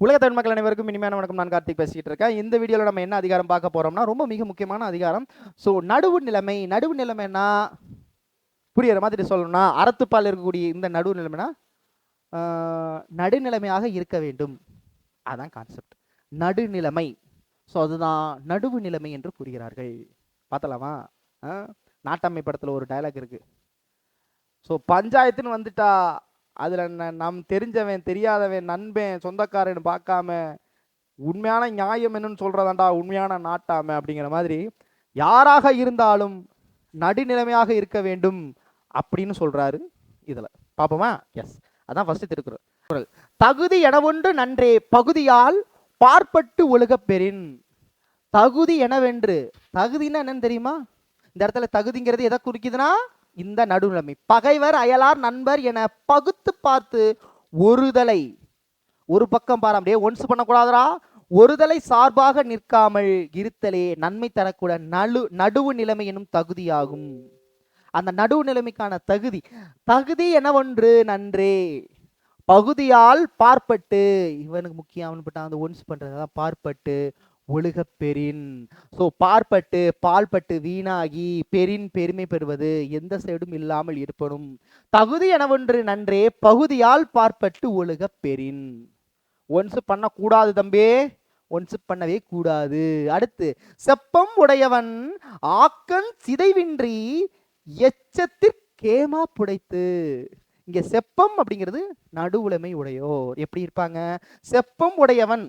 உலக தமிழ் மக்கள் அனைவருக்கும் இனிமையான வணக்கம். நான் கார்த்திக் பேசிட்டு இருக்கேன். இந்த வீடியோவில் நம்ம என்ன அதிகாரம் பார்க்க போறோம்னா ரொம்ப மிக முக்கியமான அதிகாரம். ஸோ நடுவு நிலைமைன்னா புரியுற மாதிரி சொல்லணும்னா அறத்துப்பால் இருக்கக்கூடிய இந்த நடுவு நிலைமைனா நடுநிலைமையாக இருக்க வேண்டும். அதான் கான்செப்ட் நடுநிலைமை. ஸோ அதுதான் நடுவு நிலைமை என்று கூறுகிறார்கள். பார்த்தலாமா? நாட்டாமை படத்தில் ஒரு டயலாக் இருக்கு. ஸோ பஞ்சாயத்துன்னு வந்துட்டா அதில் நம் தெரிஞ்சவன் தெரியாதவன் நண்பன் சொந்தக்காரன் பார்க்காம உண்மையான நியாயம் என்னன்னு சொல்றதாண்டா உண்மையான நாட்டாமை அப்படிங்கிற மாதிரி யாராக இருந்தாலும் நடுநிலைமையாக இருக்க வேண்டும் அப்படின்னு சொல்றாரு. இதில் பார்ப்போமா? எஸ், அதான் ஃபர்ஸ்ட் திருக்குறள். தகுதி எனவொன்று நன்றே பகுதியால் பார்ப்பட்டு ஒழுக பெறின். தகுதி எனவென்று, தகுதின்னா என்னன்னு தெரியுமா? இந்த இடத்துல தகுதிங்கிறது எதை குறிக்குதுன்னா இந்த நடுநிலைமை. பகைவர் அயலார் நண்பர் என பகுத்து பார்த்து ஒருதலை, ஒரு பக்கம் பாரு, அப்படியே ஒன்ஸ் பண்ணக்கூடாதரா, ஒருதலை சார்பாக நிற்காமல் இருத்தலே நன்மை தரக்கூட நடுவு நிலைமை எனும் தகுதியாகும். அந்த நடுவு நிலைமைக்கான தகுதி என ஒன்று நன்றே பகுதியால் பார்ப்பட்டு, இவனுக்கு முக்கியம் அவன் அந்த ஒன்ஸ் பண்றதுதான் பார்ப்பட்டு ஒழுக பெறின். ஸோ பார்ப்பட்டு பால்பட்டு வீணாகி பெறின் பெருமை பெறுவது எந்த சைடும் இல்லாமல் இருப்பனும். தகுதி எனவொன்று நன்றே பகுதியால் பார்ப்பட்டு ஒழுக பெறின். ஒன்ஸ் பண்ணக்கூடாது தம்பே, ஒன்ஸ் பண்ணவே கூடாது. அடுத்து செப்பம் உடையவன் ஆக்கன் சிதைவின்றி எச்சத்திற்கேமா புடைத்து. இங்க செப்பம் அப்படிங்கிறது நடுவுலைமை உடையோர். எப்படி இருப்பாங்க? செப்பம் உடையவன்,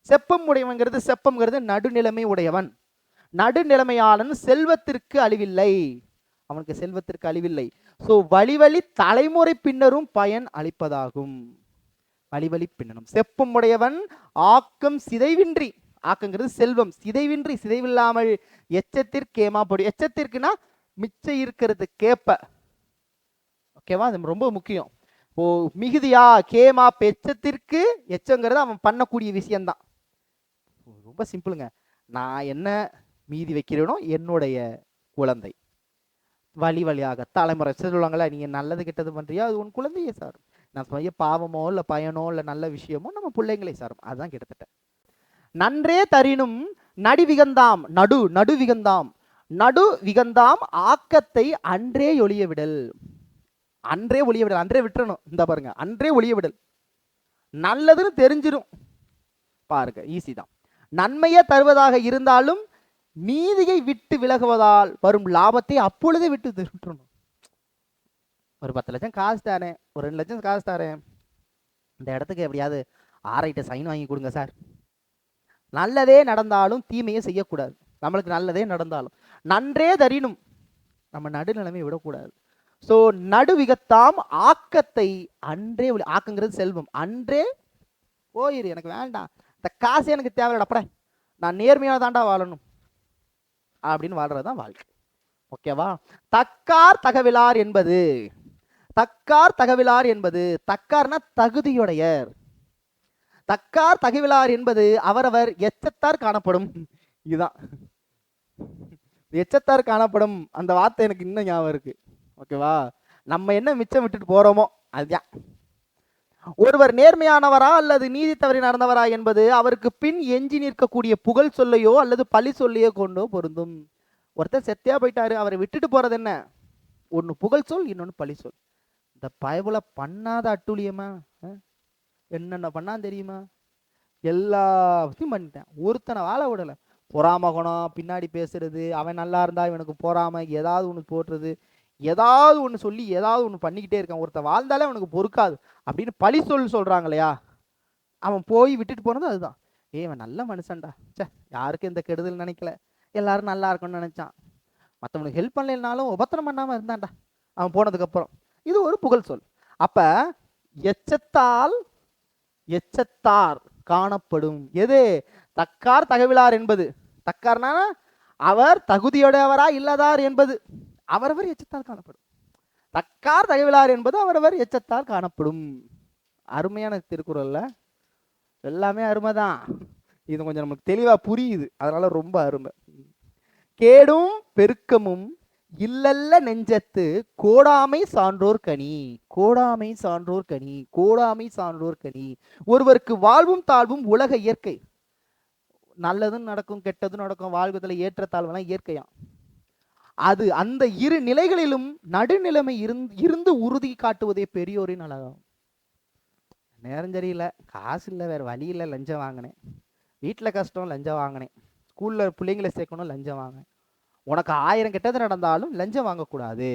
செப்பம்ங்கிறது நடுநிலைமை உடையவன். நடுநிலைமையாளன் செல்வத்திற்கு அழிவில்லை, அவனுக்கு செல்வத்திற்கு அழிவில்லை. ஸோ வழி தலைமுறை பின்னரும் பயன் அளிப்பதாகும். வழி பின்னரும் செப்பம் உடையவன் ஆக்கம் சிதைவின்றி, ஆக்கங்கிறது செல்வம், சிதைவின்றி சிதைவில்லாமல் எச்சத்திற்கேமா படி. எச்சத்திற்குனா மிச்சம் இருக்கிறது கேப்ப. ஓகேவா? அது ரொம்ப முக்கியம். ஓ மிகுதியா கேமா எச்சத்திற்கு, எச்சங்கிறது அவன் பண்ணக்கூடிய விஷயம்தான். ரொம்ப சிம்பிளுங்க. நான் என்ன மீதி வைக்கிறேனோ என்னுடைய குழந்தை வழியாக தலைமுறை சொல்லுவாங்களா, நீங்க நல்லது கெட்டது பண்றியா அது உன் குழந்தையே சாரும். நான் செய்ய பாவமோ இல்லை பயனோ இல்லை நல்ல விஷயமோ நம்ம பிள்ளைங்களே சாரும். அதுதான் கிட்டத்தட்ட. நன்றே தரினும் நடுவிகந்தாம், நடு விகந்தாம் ஆக்கத்தை அன்றே ஒளிய விடல். அன்றே விட்டுறணும். இந்த பாருங்க, அன்றே ஒளிய விடல். நல்லதுன்னு தெரிஞ்சிடும் பாருங்க, ஈஸி தான். நன்மையே தருவதாக இருந்தாலும் நீதியை விட்டு விலகுவதால் வரும் லாபத்தை அப்பொழுதே விட்டு விட்டுறணும். ஒரு 10 லட்சம் காசு தாரேன், ஒரு 2 லட்சம் காசு தாரேன், இந்த இடத்துக்கு எப்படியாவது ஆர்ஐட்ட சைன் வாங்கி கொடுங்க சார். நல்லதே நடந்தாலும் தீமையை செய்யக்கூடாது. நம்மளுக்கு நல்லதே நடந்தாலும் நன்றே தரினும் நம்ம நடுநிலைமை விடக்கூடாது. ஸோ நடுவிகத்தாம் ஆக்கத்தை அன்றே, ஆக்கங்கிறது செல்வம், அன்றே போயிரு, எனக்கு வேண்டாம், இந்த காசு எனக்கு தேவையில்லப்பட, நான் நேர்மையாக தாண்டா வாழணும் அப்படின்னு வாழ்றதுதான் வாழ்க்கை. ஓகேவா? தக்கார் தகவிலார் என்பது, தக்கார்னா தகுதியுடையர். தக்கார் தகவிலார் என்பது அவரவர் எச்சத்தார் காணப்படும். இதுதான் எச்சத்தார் காணப்படும். அந்த வார்த்தை எனக்கு இன்னும் ஞாபகம் இருக்கு. ஓகேவா? நம்ம என்ன மிச்சம் விட்டுட்டு போறோமோ அதுதான். ஒருவர் நேர்மையானவரா அல்லது நீதி தவறி நடந்தவரா என்பது அவருக்கு பின் எஞ்சி நிற்கக்கூடிய புகழ் சொல்லையோ அல்லது பழி சொல்லையோ கொண்டோ பொருந்தும். ஒருத்தர் செத்தியா போயிட்டாரு, அவரை விட்டுட்டு போறது என்ன? ஒன்னு புகழ் சொல், இன்னொன்னு பழி சொல். இந்த பயபுல பண்ணாத அட்டூழியமா, என்னென்ன பண்ணான்னு தெரியுமா? எல்லாத்தையும் பண்ணிட்டேன், ஒருத்தனை வாழ விடலை. பொறாம குணம், பின்னாடி பேசுறது, அவன் நல்லா இருந்தா இவனுக்கு பொறாம, ஏதாவது ஒன்று போட்டுறது, ஏதாவது ஒன்று சொல்லி ஏதாவது ஒன்று பண்ணிக்கிட்டே இருக்கான். ஒருத்தன் வாழ்ந்தாலே அவனுக்கு பொறுக்காது அப்படின்னு பழி சொல்றாங்க இல்லையா? அவன் போய் விட்டுட்டு போனது அதுதான். இவன் நல்ல மனுஷன்டா, சே யாருக்கும் இந்த கெடுதல் நினைக்கல, எல்லாரும் நல்லா இருக்கும்னு நினைச்சான், மற்றவனுக்கு ஹெல்ப் பண்ணலைனாலும் உபத்திரம் பண்ணாம இருந்தான்டா அவன் போனதுக்கு அப்புறம். இது ஒரு புகழ் சொல். அப்ப எச்சத்தார் காணப்படும். எது? தக்கார் தகவிலார் என்பது. தக்கார்னா அவர் தகுதியுடையவரா இல்லதார் என்பது அவரவர் எச்சத்தால் காணப்படும். தக்கார் தகவிலார் என்பது அவரவர் எச்சத்தால் காணப்படும். அருமையான திருக்குறள்ல எல்லாமே அருமைதான். இது கொஞ்சம் நமக்கு தெளிவா புரியுது, அதனால ரொம்ப அருமை. கேடும் பெருக்கமும் இல்லல்ல நெஞ்சத்து கோடாமை சான்றோர் கனி. கோடாமை சான்றோர் கனி. கோடாமை சான்றோர் கனி. ஒருவருக்கு வாழ்வும் தாழ்வும் உலக இயற்கை. நல்லதும் நடக்கும், கெட்டதும் நடக்கும். வாழ்வதில் ஏற்றத்தாழ்வுலாம் இயற்கையா. அது அந்த இரு நிலைகளிலும் நடுநிலைமை இருந்து உறுதி காட்டுவதே பெரியோரின் அழகாகும். நேரம் சரியில்லை, காசு இல்லை, வேற வழி இல்லை, லஞ்சம் வாங்கினேன். வீட்டில் கஷ்டம், லஞ்சம் வாங்கினேன். ஸ்கூலில் பிள்ளைங்களை சேர்க்கணும், லஞ்சம் வாங்கினேன். உனக்கு 1000 கெட்டது நடந்தாலும் லஞ்சம் வாங்கக்கூடாது.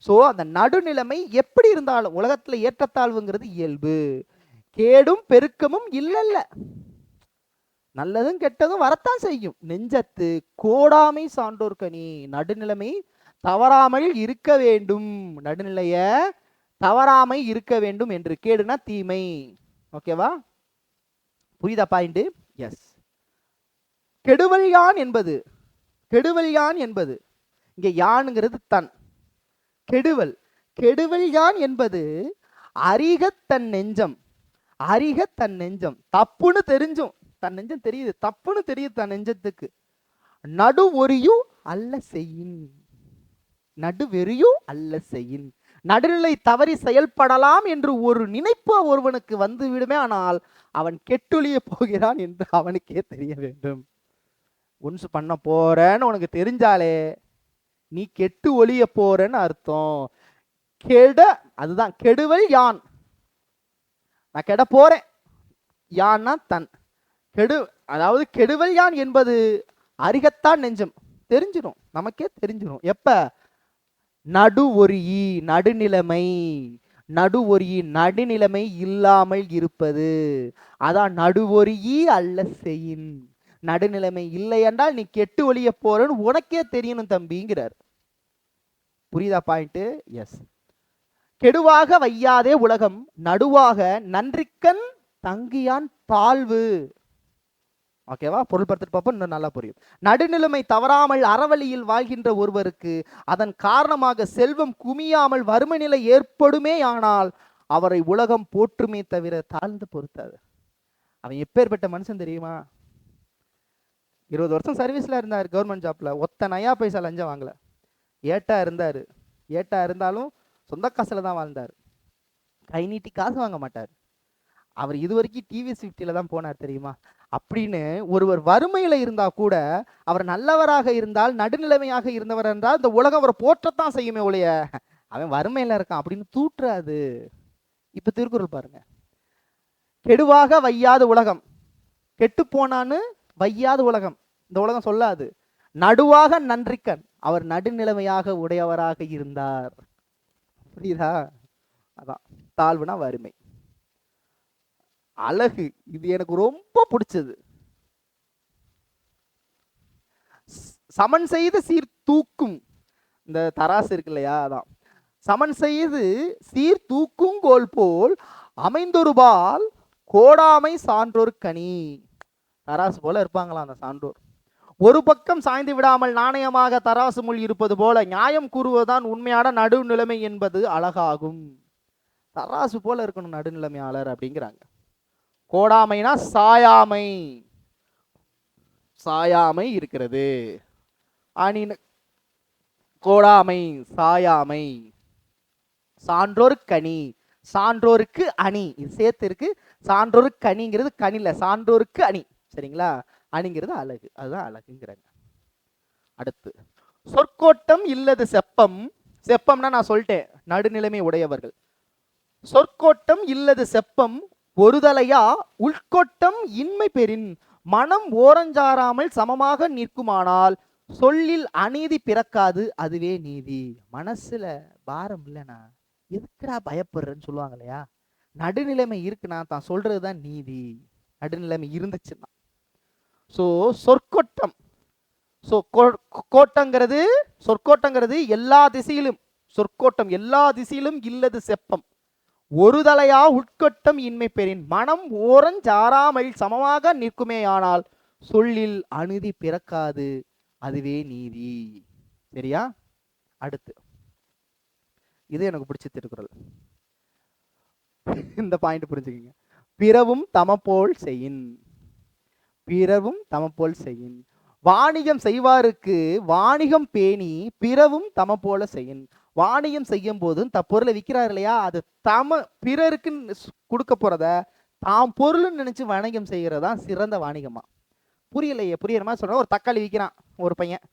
ஸோ அந்த நடுநிலைமை எப்படி இருந்தாலும் உலகத்தில் ஏற்றத்தாழ்வுங்கிறது இயல்பு. கேடும் பெருக்கமும் இல்லைல்ல, நல்லதும் கெட்டதும் வரத்தான் செய்யும். நெஞ்சத்து கோடாமை சான்றோர் கனி. நடுநிலைமை தவறாமல் இருக்க வேண்டும். நடுநிலைய தவறாமை இருக்க வேண்டும் என்று. கேடுனா தீமை. ஓகேவா? புரியுதா பாயிண்ட்? எஸ். கெடுவல் யான் என்பது, கெடுவல் யான் என்பது இங்க யானுங்கிறது தன். கெடுவல், கெடுவல் யான் என்பது அறிக தன் நெஞ்சம். அறிக தன் நெஞ்சம். தப்புன்னு தெரிஞ்சும், தன் நெஞ்சம் தெரியுது, தப்புன்னு தெரியுது தன் நெஞ்சத்துக்கு. நடு ஒரியும் அல்ல செய்யின். நடு வெறியும் அல்ல செய்யின். நடுநிலை தவறி செயல்படலாம் என்று ஒரு நினைப்பு ஒருவனுக்கு வந்து விடுமே, ஆனால் அவன் கெட்டொழிய போகிறான் என்று அவனுக்கே தெரிய வேண்டும். ஒன்ஸ் பண்ண போறேன்னு உனக்கு தெரிஞ்சாலே நீ கெட்டு ஒளிய போறேன்னு அர்த்தம். கெட, அதுதான் கெடுவல் யான். நான் கெட போறேன், யான்னா தன். கெடு, அதாவது கெடுவல் யான் என்பது அறிகத்தான் நெஞ்சம். தெரிஞ்சிடும், நமக்கே தெரிஞ்சிடும். எப்ப? நடு ஒரிyi, நடுநிலைமை. நடு ஒரிyi, நடுநிலைமை இல்லாமல் இருப்பது. அதான் நடு ஒரிyi அல்ல செய்யின். நடுநிலைமை இல்லை என்றால் நீ கெட்டு ஒளிய போறன்னு உனக்கே தெரியணும் தம்பிங்கிறார். புரியுதா பாயிண்ட்? எஸ். கெடுவாக வையாதே உலகம், நடுவாக நன்றிக்கண் தங்கியான் தாழ்வு. ஓகேவா? பொருள்படுத்திட்டு பார்ப்போம், இன்னும் நல்லா புரியும். நடுநிலைமை தவறாமல் அறவழியில் வாழ்கின்ற ஒருவருக்கு அதன் காரணமாக செல்வம் குமியாமல் வறுமை நிலை ஏற்படுமே, ஆனால் அவரை உலகம் போற்றுமே தவிர தாழ்ந்து பொறுத்தாது. அவன் எப்பேற்பட்ட மனுஷன் தெரியுமா? 20 வருஷம் சர்வீஸ்ல இருந்தார், கவர்மெண்ட் ஜாப்ல. ஒத்த நயா பைசா லஞ்சம் வாங்கல. ஏட்டா இருந்தாரு. ஏட்டா இருந்தாலும் சொந்த காசுல தான் வாழ்ந்தார். கை நீட்டி காசு வாங்க மாட்டார். அவர் இதுவரைக்கும் டிவிஎஸ் 50ல தான் போனார் தெரியுமா? அப்படின்னு ஒருவர் வறுமையில இருந்தா கூட அவர் நல்லவராக இருந்தால், நடுநிலைமையாக இருந்தவர் என்றால் இந்த உலகம் அவரை போற்றத்தான் செய்யுமே ஒழிய அவன் வறுமையில இருக்கான் அப்படின்னு தூற்றாது. இப்ப திருக்குறள் பாருங்க. கெடுவாக வையாத உலகம், கெட்டு போனான்னு வையாத உலகம் இந்த உலகம் சொல்லாது. நடுவாக நன்றிக்கண், அவர் நடுநிலைமையாக உடையவராக இருந்தார். புரியுதா? அதான் தாழ்வுனா வறுமை. அழகு, இது எனக்கு ரொம்ப பிடிச்சது. சமன் செய்து சீர் தூக்கும், இந்த தராசு இருக்கு இல்லையா, அதான் சமன் செய்து சீர் தூக்கும் கோல் போல் அமைந்தொருபால் கோடாமை சான்றோர் கனி. தராசு போல இருப்பாங்களா அந்த சான்றோர். ஒரு பக்கம் சாய்ந்து விடாமல் நாணயமாக தராசு முள் இருப்பது போல நியாயம் கூறுவதுதான் உண்மையான நடுநிலைமை என்பது அழகாகும். தராசு போல இருக்கணும் நடுநிலைமையாளர் அப்படிங்கிறாங்க. கோடாமைனா சாயாமை, சாயாமை இருக்கிறது. அணி கோடாமை சாயாமை. சான்றோர் கனி, சான்றோருக்கு அணி, இது சேர்த்து இருக்கு. சான்றோருக்கு அணிங்கிறது கனில, சான்றோருக்கு அணி. சரிங்களா? அணிங்கிறது அழகு, அதுதான் அழகுங்கிறாங்க. அடுத்து சொற்கோட்டம் இல்லது செப்பம். செப்பம்னா நான் சொல்லிட்டேன், நடுநிலைமை உடையவர்கள். சொற்கோட்டம் இல்லது செப்பம் ஒருதலையா உள்கோட்டம் இன்மை பெறின் மனம் ஓரஞ்சாராமல் சமமாக நிற்குமானால் சொல்லில் அநீதி பிறக்காது, அதுவே நீதி. மனசுல பாரம் இல்லைனா எதுக்குடா பயப்படுறேன்னு சொல்லுவாங்க இல்லையா? நடுநிலைமை இருக்குன்னா தான் சொல்றதுதான் நீதி. நடுநிலைமை இருந்துச்சுன்னா. ஸோ சொற்கோட்டம், ஸோ கோட்டங்கிறது, சொற்கோட்டங்கிறது எல்லா திசையிலும், சொற்கோட்டம் எல்லா திசையிலும் இல்லது செப்பம் ஒரு தலையா உட்கொட்டம் இன்மை பெறின் மனம் ஓரஞ்சாராமல் சமமாக நிற்குமேயானால் சொல்லில் அநீதி பிறக்காது, அதுவே நீதி. சரியா? அடுத்து இது எனக்கு பிடிச்ச திருக்குறள். இந்த பாயிண்ட் புரிஞ்சுக்கங்க. பிறவும் தமப்போல் செய்யின், பிறவும் தமப்போல் செய்யின். வாணிகம் செய்வாருக்கு வாணிகம் பேணி பிறவும் தம போல செய்யும். வாணிகம் செய்யும் போது பொருளை விற்கிறார் இல்லையா, அது பிறருக்கு கொடுக்க போறத தாம் பொருள்னு நினைச்சு வணிகம் செய்யறதா சிறந்த வாணிகமா. புரியலையே, புரியுற மாதிரி சொல்றேன். ஒரு தக்காளி விற்கிறான் ஒரு பையன்.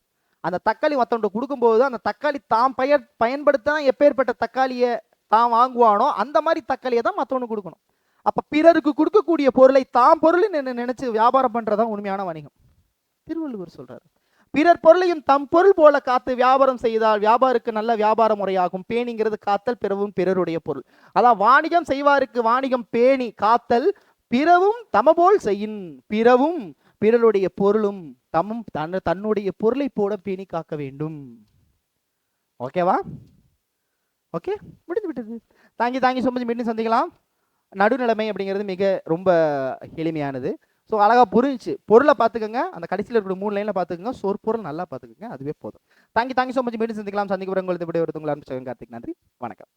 அந்த தக்காளி மற்றவன்கிட்ட கொடுக்கும்போது அந்த தக்காளி தாம் பயன்படுத்தினா எப்பேற்பட்ட தக்காளியை தான் வாங்குவானோ அந்த மாதிரி தக்காளியை தான் மற்றவனுக்கு கொடுக்கணும். அப்ப பிறருக்கு கொடுக்கக்கூடிய பொருளை தாம் பொருள் நினைச்சு வியாபாரம் பண்றதான் உண்மையான வணிகம். திருவள்ளுவர் சொல்றாரு, பிறர் பொருளையும் தம் பொருள் போல காத்து வியாபாரம் செய்தால் வியாபாருக்கு நல்ல வியாபார முறையாகும். பேணிங்கிறது காத்தல், பிறவும் பிறருடைய பொருள். அதான் வாணிகம் செய்வாருக்கு வாணிகம் பேணி காத்தல், பிறவும் தம போல் செய்யின். பிறவும் பிறருடைய பொருளும் தன்னுடைய பொருளை போல பேணி காக்க வேண்டும். ஓகேவா? ஓகே, முடிஞ்சு விட்டது. தாங்கி சொம்பு மீண்டும் சந்திக்கலாம். நடுநிலைமை அப்படிங்கிறது மிக ரொம்ப எளிமையானது. ஸோ அழகாக புரிஞ்சிச்சு. பொருளை பார்த்துக்கோங்க, அந்த கடைசியில் இருக்கிற 3 லைனில் பார்த்துக்கோங்க. பொருள் நல்லா பார்த்துக்கோங்க, அதுவே போதும். தாங்கி சொம்பு மீண்டும் சந்திக்கலாம். சந்திக்க உங்களை விட ஒருத்தவங்களை கார்த்திக். நன்றி, வணக்கம்.